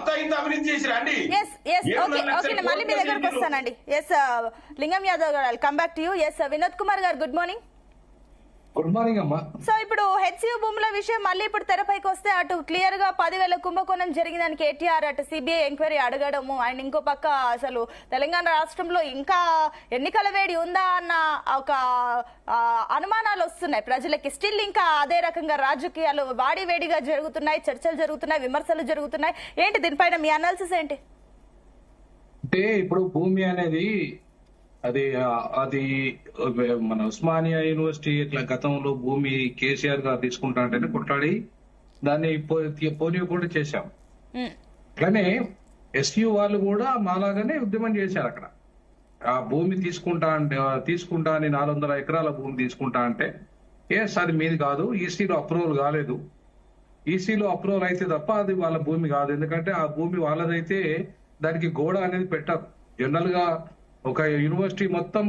మొత్తం ఇంత అభివృద్ధి చేసిరా అండి? మళ్ళీ మీ దగ్గరకు వస్తానండి. Yes Lingam Yadav garu, come back to you. S Vinod Kumar garu, good morning. Good morning అమ్మా. సో ఇప్పుడు హెచ్సియు భూముల విషయం మళ్ళీ ఇప్పుడు తెరపైకి వస్తే అటు క్లియర్ గా 10,000 కుంభకోణం జరిగిందని కేటీఆర్ అటు సిబిఐ ఎంక్వైరీ అడగడము, అండ్ ఇంకో పక్క అసలు తెలంగాణ రాష్ట్రంలో ఇంకా ఎన్నికల వేడి ఉందా అన్న ఒక అనుమానాలు వస్తున్నాయి ప్రజలకి. స్టిల్ ఇంకా అదే రకంగా రాజకీయాలు వాడి వేడిగా జరుగుతున్నాయి, చర్చలు జరుగుతున్నాయి, విమర్శలు జరుగుతున్నాయి. ఏంటి దీనిపైన మీ అనాలిసిస్ ఏంటి? అంటే ఇప్పుడు భూమి అనేది అది మన ఉస్మానియా యూనివర్సిటీ ఇట్లా గతంలో భూమి కేసీఆర్ గారు తీసుకుంటా అంటే కొట్లాడి దాన్ని పోనీయకుండా చేశాం. అట్లానే ఎస్యు వాళ్ళు కూడా మాలాగానే ఉద్యమం చేశారు. అక్కడ ఆ భూమి తీసుకుంటా అని 400 ఎకరాల భూమి తీసుకుంటా అంటే అది మీది కాదు, ఈసీలో అప్రూవల్ కాలేదు. ఈసీలో అప్రూవల్ అయితే తప్ప అది వాళ్ళ భూమి కాదు. ఎందుకంటే ఆ భూమి వాళ్ళదైతే దానికి గోడ అనేది పెట్టరు. జనరల్ గా ఒక యూనివర్సిటీ మొత్తం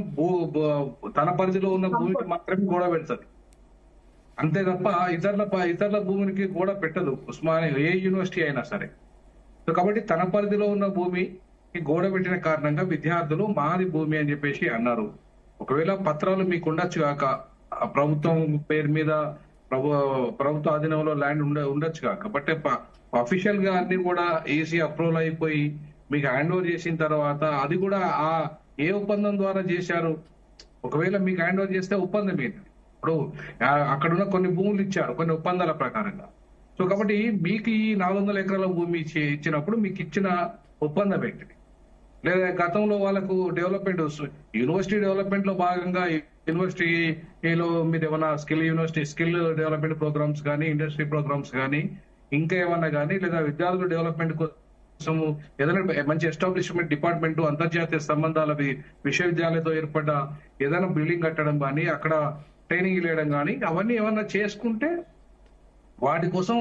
తన పరిధిలో ఉన్న భూమికి మాత్రమే గోడ పెడుతుంది, అంతే తప్ప ఇతరుల భూమికి గోడ పెట్టదు ఉస్మానియా ఏ యూనివర్సిటీ అయినా సరే. సో కాబట్టి తన పరిధిలో ఉన్న భూమికి గోడ పెట్టిన కారణంగా విద్యార్థులు మాది భూమి అని చెప్పేసి అన్నారు. ఒకవేళ పత్రాలు మీకు ఉండొచ్చు కాక, ప్రభుత్వం పేరు మీద ప్రభుత్వ ఆధీనంలో ల్యాండ్ ఉండొచ్చు కాక, బట్ అఫీషియల్ గా అన్ని కూడా ఏసీ అప్రూవల్ అయిపోయి మీకు హ్యాండ్ ఓవర్ చేసిన తర్వాత అది కూడా ఏ ఒప్పందం ద్వారా చేశారు? ఒకవేళ మీకు హ్యాండ్ ఓవర్ చేస్తే ఒప్పందం ఏంటి? ఇప్పుడు అక్కడున్న కొన్ని భూములు ఇచ్చారు కొన్ని ఒప్పందాల ప్రకారంగా. సో కాబట్టి మీకు ఈ 400 ఎకరాల భూమి ఇచ్చినప్పుడు మీకు ఇచ్చిన ఒప్పందం ఏంటిది? లేదా గతంలో వాళ్ళకు డెవలప్మెంట్ యూనివర్సిటీ డెవలప్మెంట్ లో భాగంగా యూనివర్సిటీలో మీరు ఏమైనా స్కిల్ డెవలప్మెంట్ ప్రోగ్రామ్స్ కానీ, ఇండస్ట్రీ ప్రోగ్రామ్స్ కానీ, ఇంకా ఏమన్నా కానీ, లేదా విద్యార్థుల డెవలప్మెంట్ ఏదైనా మంచి ఎస్టాబ్లిష్మెంట్ డిపార్ట్మెంట్, అంతర్జాతీయ సంబంధాల విశ్వవిద్యాలయంతో ఏర్పడ్డ ఏదైనా బిల్డింగ్ కట్టడం కానీ, అక్కడ ట్రైనింగ్ ఇవ్వడం కానీ, అవన్నీ ఏమన్నా చేసుకుంటే వాటి కోసం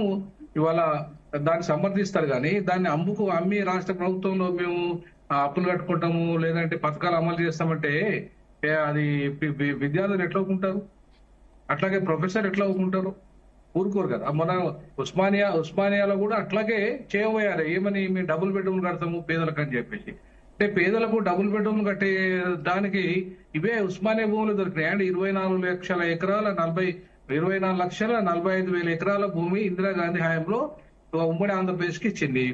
ఇవాళ దాన్ని సమర్థిస్తారు. కానీ దాన్ని అమ్మి రాష్ట్ర ప్రభుత్వంలో మేము అప్పులు కట్టుకుంటాము లేదంటే పథకాలు అమలు చేస్తామంటే అది విద్యార్థులు ఎట్లా ఒప్పుకుంటారు? అట్లాగే ప్రొఫెసర్ ఎట్లా ఒప్పుకుంటారు? ఊరుకోరు కదా. మన ఉస్మానియాలో కూడా అట్లాగే చేయబోయారు. ఏమని మేము డబుల్ బెడ్రూమ్లు కడతాము పేదలకు అని చెప్పేసి. అంటే పేదలకు డబుల్ బెడ్రూమ్లు కట్టే దానికి ఇవే ఉస్మానియా భూములు దొరికినాయి. అండ్ 24 లక్షల ఎకరాల 24,45,000 ఎకరాల భూమి ఇందిరాగాంధీ హయాంలో ఉమ్మడి ఆంధ్రప్రదేశ్ కి ఇచ్చింది.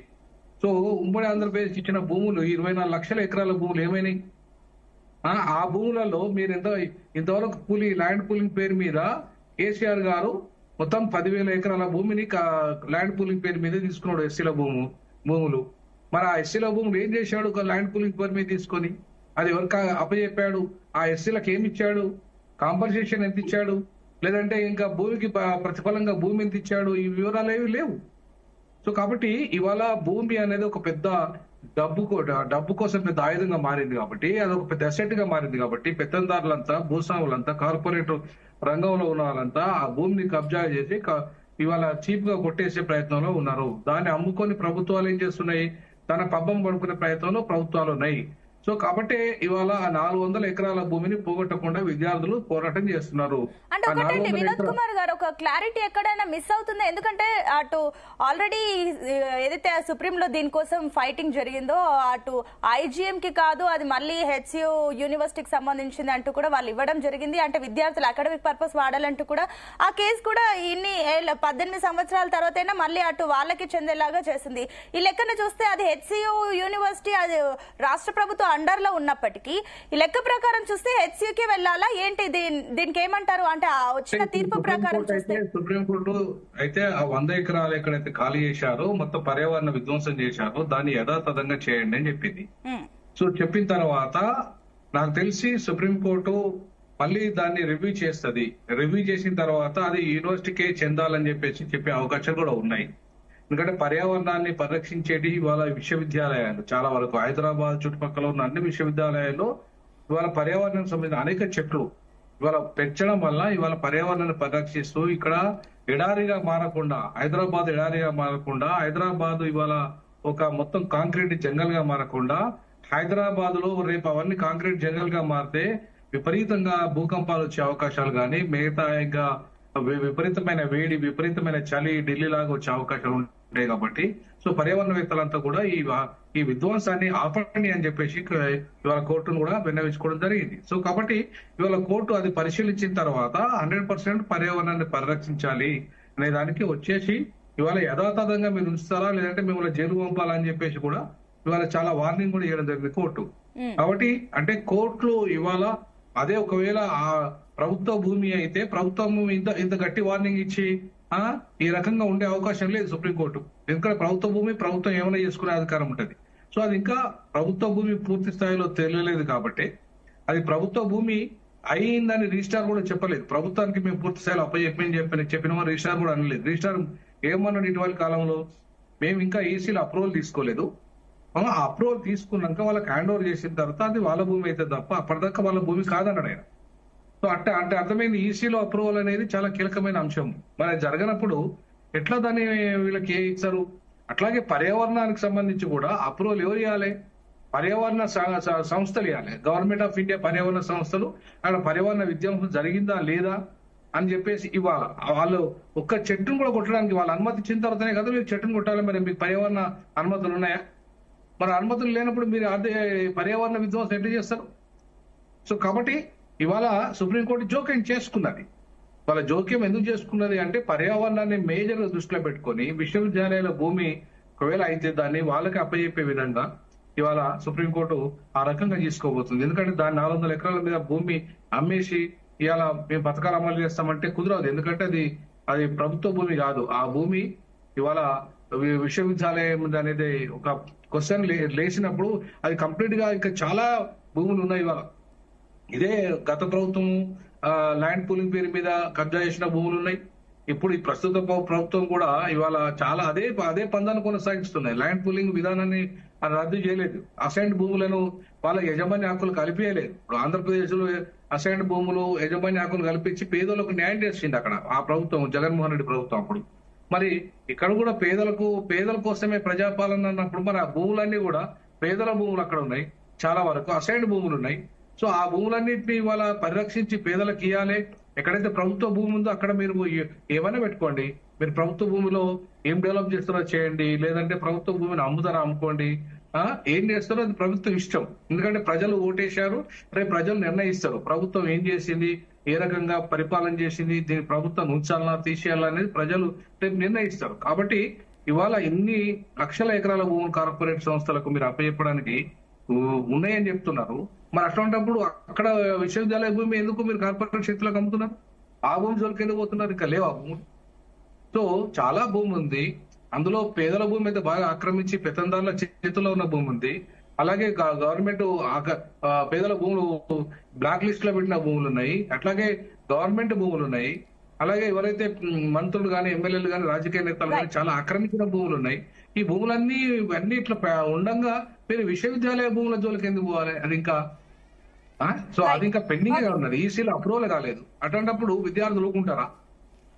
సో ఉమ్మడి ఆంధ్రప్రదేశ్ ఇచ్చిన భూములు 24 లక్షల ఎకరాల భూములు ఏమైనాయి? ఆ భూములలో మీరు ఇంతవరకు ల్యాండ్ పూలింగ్ పేరు మీద కేసీఆర్ గారు మొత్తం 10,000 ఎకరాల భూమిని ల్యాండ్ పూలింగ్ పేరు మీద తీసుకున్నాడు ఎస్సీల భూములు. మరి ఆ ఎస్సీల భూములు ఏం చేశాడు? ల్యాండ్ పూలింగ్ పేరు మీద తీసుకొని అది ఎవరికి అప్పచెప్పాడు? ఆ ఎస్సీలకు ఏమి ఇచ్చాడు? కాంపన్సేషన్ ఎంత ఇచ్చాడు? లేదంటే ఇంకా భూమికి ప్రతిఫలంగా భూమి ఎంత ఇచ్చాడు? ఈ వివరాలు ఏవి లేవు. సో కాబట్టి ఇవాళ భూమి అనేది ఒక పెద్ద డబ్బు కోసం పెద్ద ఆయుధంగా మారింది. కాబట్టి అది ఒక పెద్ద అసెట్ గా మారింది. కాబట్టి పెత్తందారులంతా, భూస్వాములంతా, కార్పొరేట్ రంగంలో ఉన్న వాళ్ళంతా ఆ భూమిని కబ్జా చేసి ఇవాళ చీప్ గా కొట్టేసే ప్రయత్నంలో ఉన్నారు. దాన్ని అమ్ముకొని ప్రభుత్వాలు ఏం చేస్తున్నాయి? తన పబ్బం పడుకునే ప్రయత్నంలో ప్రభుత్వాలు ఉన్నాయి. సో కాబట్టి ఇవాళ 400 ఎకరాల భూమిని పోగొట్టకుండా విద్యార్థులు పోరాటం చేస్తున్నారు. అంటే ఒకటండి వినోద్ కుమార్ గారు, ఒక క్లారిటీ ఎక్కడైనా మిస్ అవుతుందా? ఎందుకంటే అటు ఆల్రెడీ ఏదైతే సుప్రీంలో దీనికోసం ఫైటింగ్ జరిగిందో అటు ఐజీఎం కి కాదు, అది మళ్ళీ హెచ్సియు యూనివర్సిటీకి సంబంధించింది అంటూ కూడా వాళ్ళు ఇవ్వడం జరిగింది. అంటే విద్యార్థులు అకాడమిక్ పర్పస్ వాడాలంటూ కూడా ఆ కేసు కూడా 18 సంవత్సరాల తర్వాతైనా మళ్ళీ అటు వాళ్ళకి చెందేలాగా చేసింది. ఈ లెక్కన చూస్తే అది హెచ్సియు యూనివర్సిటీ, అది రాష్ట్ర ప్రభుత్వం అండర్ లో ఉన్నప్పటికీ ఈ లెక్క ప్రకారం చూస్తే హెచ్సియుకే వెళ్ళాలా ఏంటి? దీనికి ఏమంటారు? అంటే వచ్చిన తీర్పు ప్రకారం చూస్తే సుప్రీంకోర్టు అయితే ఆ 100 ఎకరాలు ఎక్కడైతే ఖాళీ చేశారో మొత్తం పర్యావరణ విధ్వంసం చేశారో దాన్ని యథాతథంగా చేయండి అని చెప్పింది. సో చెప్పిన తర్వాత నాకు తెలిసి సుప్రీంకోర్టు మళ్ళీ దాన్ని రివ్యూ చేస్తుంది. రివ్యూ చేసిన తర్వాత అది యూనివర్సిటీకే చెందాలని చెప్పే అవకాశాలు కూడా ఉన్నాయి. ఎందుకంటే పర్యావరణాన్ని పరిరక్షించేటి ఇవాళ విశ్వవిద్యాలయాలు చాలా వరకు హైదరాబాద్ చుట్టుపక్కల ఉన్న అన్ని విశ్వవిద్యాలయాల్లో ఇవాళ పర్యావరణానికి సంబంధించిన అనేక చెట్లు ఇవాళ పెంచడం వల్ల ఇవాళ పర్యావరణాన్ని పరిరక్షిస్తూ ఇక్కడ ఎడారిగా మారకుండా, హైదరాబాద్ ఎడారిగా మారకుండా, హైదరాబాద్ ఇవాళ ఒక మొత్తం కాంక్రీట్ జంగల్ గా మారకుండా, హైదరాబాద్ లో రేపు అవన్నీ కాంక్రీట్ జంగల్ గా మారితే విపరీతంగా భూకంపాలు వచ్చే అవకాశాలు కానీ, మిగతా ఇంకా విపరీతమైన వేడి, విపరీతమైన చలి ఢిల్లీ లాగా వచ్చే అవకాశాలు ఉంటాయి. కాబట్టి సో సో పర్యావరణవేత్తలంతా కూడా ఈ విధ్వంసాన్ని ఆపండి అని చెప్పేసి ఇవాళ కోర్టును కూడా విన్నవించుకోవడం జరిగింది. సో కాబట్టి ఇవాళ కోర్టు అది పరిశీలించిన తర్వాత 100% పర్యావరణాన్ని పరిరక్షించాలి అనే దానికి వచ్చేసి ఇవాళ యథాతథంగా మీరు ఉంచుతారా లేదంటే మిమ్మల్ని జైలు పంపాలని చెప్పేసి కూడా ఇవాళ చాలా వార్నింగ్ కూడా ఇవ్వడం జరిగింది కోర్టు. కాబట్టి అంటే కోర్టులు ఇవాళ అదే ఒకవేళ ఆ ప్రభుత్వ భూమి అయితే ప్రభుత్వం ఇంత గట్టి వార్నింగ్ ఇచ్చి ఈ రకంగా ఉండే అవకాశం లేదు సుప్రీంకోర్టు. ఎందుకంటే ప్రభుత్వ భూమి ప్రభుత్వం ఏమైనా చేసుకునే అధికారం ఉంటది. సో అది ఇంకా ప్రభుత్వ భూమి పూర్తి స్థాయిలో తెలియలేదు కాబట్టి అది ప్రభుత్వ భూమి అయిందని రిజిస్ట్రార్ కూడా చెప్పలేదు. ప్రభుత్వానికి మేము పూర్తి స్థాయిలో చెప్పిన రిజిస్ట్రార్ కూడా అనలేదు. రిజిస్ట్రార్ ఏమన్నాడు ఇటీవల కాలంలో, మేము ఇంకా ఈసీలో అప్రూవల్ తీసుకోలేదు, ఆ అప్రూవల్ తీసుకున్నాక వాళ్ళకి హ్యాండ్ ఓవర్ చేసిన తర్వాత అది వాళ్ళ భూమి అయితే తప్ప అప్పటిదాకా వాళ్ళ భూమి కాదన్నాడు ఆయన. సో అంటే అర్థమైంది ఈసీలో అప్రూవల్ అనేది చాలా కీలకమైన అంశం. మరి జరగనప్పుడు ఎట్లా దాన్ని వీళ్ళకి ఇస్తారు? అట్లాగే పర్యావరణానికి సంబంధించి కూడా అప్రూవల్ ఎవరు ఇవ్వాలి? పర్యావరణ సంస్థలు ఇవ్వాలి. గవర్నమెంట్ ఆఫ్ ఇండియా పర్యావరణ సంస్థలు అక్కడ పర్యావరణ విధ్వంసం జరిగిందా లేదా అని చెప్పేసి ఇవాళ వాళ్ళు ఒక్క చెట్టును కూడా కొట్టడానికి వాళ్ళు అనుమతి ఇచ్చిన తర్వాతనే కదా మీరు చెట్టును కొట్టాలి. మరి మీకు పర్యావరణ అనుమతులు ఉన్నాయా? మరి అనుమతులు లేనప్పుడు మీరు అదే పర్యావరణ విధ్వంసం ఎట్లా చేస్తారు? సో కాబట్టి ఇవాళ సుప్రీంకోర్టు జోక్యం చేసుకున్నది. వాళ్ళ జోక్యం ఎందుకు చేసుకున్నది అంటే పర్యావరణాన్ని మేజర్ గా దృష్టిలో పెట్టుకొని విశ్వవిద్యాలయాల భూమి ఒకవేళ అయితే దాన్ని వాళ్ళకి అప్పచెప్పే విధంగా ఇవాళ సుప్రీంకోర్టు ఆ రకంగా తీసుకోబోతుంది. ఎందుకంటే దాని 400 ఎకరాల మీద భూమి అమ్మేసి ఇవాళ మేము పథకాలు అమలు చేస్తామంటే కుదరదు. ఎందుకంటే అది ప్రభుత్వ భూమి కాదు. ఆ భూమి ఇవాళ విశ్వవిద్యాలయం అనేది ఒక క్వశ్చన్ లేచినప్పుడు అది కంప్లీట్ గా ఇంకా చాలా భూములు ఉన్నాయి. ఇవాళ ఇదే గత ప్రభుత్వం ల్యాండ్ పూలింగ్ పేరు మీద కబ్జా చేసిన భూములు ఉన్నాయి. ఇప్పుడు ఈ ప్రస్తుత ప్రభుత్వం కూడా ఇవాళ చాలా అదే పందాన్ని కొనసాగిస్తున్నాయి. ల్యాండ్ పూలింగ్ విధానాన్ని రద్దు చేయలేదు. అసైన్డ్ భూములను వాళ్ళ యజమాని హక్కులు కలిపేయలేదు. ఇప్పుడు ఆంధ్రప్రదేశ్ లో అసైన్డ్ భూములు యజమాని హక్కులు కల్పించి పేదలకు న్యాయం చేసింది అక్కడ ఆ ప్రభుత్వం, జగన్మోహన్ రెడ్డి ప్రభుత్వం. అప్పుడు మరి ఇక్కడ కూడా పేదల కోసమే ప్రజాపాలన అన్నప్పుడు మరి ఆ భూములన్నీ కూడా పేదల భూములు అక్కడ ఉన్నాయి. చాలా వరకు అసైన్డ్ భూములు ఉన్నాయి. సో ఆ భూములన్నింటినీ ఇవాళ పరిరక్షించి పేదలకు ఇవ్వాలి. ఎక్కడైతే ప్రభుత్వ భూమి ఉందో అక్కడ మీరు ఏమైనా పెట్టుకోండి. మీరు ప్రభుత్వ భూమిలో ఏం డెవలప్ చేస్తారో చేయండి, లేదంటే ప్రభుత్వ భూమిని అమ్ముతారా అమ్ముకోండి. ఏం చేస్తారో అది ప్రభుత్వం ఇష్టం. ఎందుకంటే ప్రజలు ఓటేశారు, రేపు ప్రజలు నిర్ణయిస్తారు ప్రభుత్వం ఏం చేసింది, ఏ రకంగా పరిపాలన చేసింది, దీని ప్రభుత్వం ఉంచాలన్నా తీసేయాలా అనేది ప్రజలు రేపు నిర్ణయిస్తారు. కాబట్టి ఇవాళ ఇన్ని లక్షల ఎకరాల భూములు కార్పొరేట్ సంస్థలకు మీరు అప్పచెప్పడానికి ఉన్నాయని చెప్తున్నారు. మరి అట్లాంటప్పుడు అక్కడ విశ్వవిద్యాలయ భూమి ఎందుకు మీరు కార్పొరేట్ శక్తులకు అమ్ముతున్నారు? ఆ భూమి జోలికి ఎందుకు పోతున్నారు? ఇంకా లేవు ఆ భూములు. సో చాలా భూమి ఉంది. అందులో పేదల భూమి అయితే బాగా ఆక్రమించి పెత్తందారుల చేతుల్లో ఉన్న భూమి ఉంది. అలాగే గవర్నమెంట్ పేదల భూములు బ్లాక్ లిస్ట్ లో పెట్టిన భూములు ఉన్నాయి. అట్లాగే గవర్నమెంట్ భూములు ఉన్నాయి. అలాగే ఎవరైతే మంత్రులు కానీ ఎమ్మెల్యేలు కానీ రాజకీయ నేతలు కానీ చాలా ఆక్రమించిన భూములు ఉన్నాయి. ఈ భూములన్నీ ఇవన్నీ ఇట్లా ఉండంగా మీరు విశ్వవిద్యాలయ భూముల జోలికి ఎందుకు పోవాలి? అది ఇంకా సో అది ఇంకా పెండింగ్ గా ఉన్నది. ఈసీలో అప్రూవల్ కాలేదు. అటువంటిప్పుడు విద్యార్థులు ఊరుకుంటారా?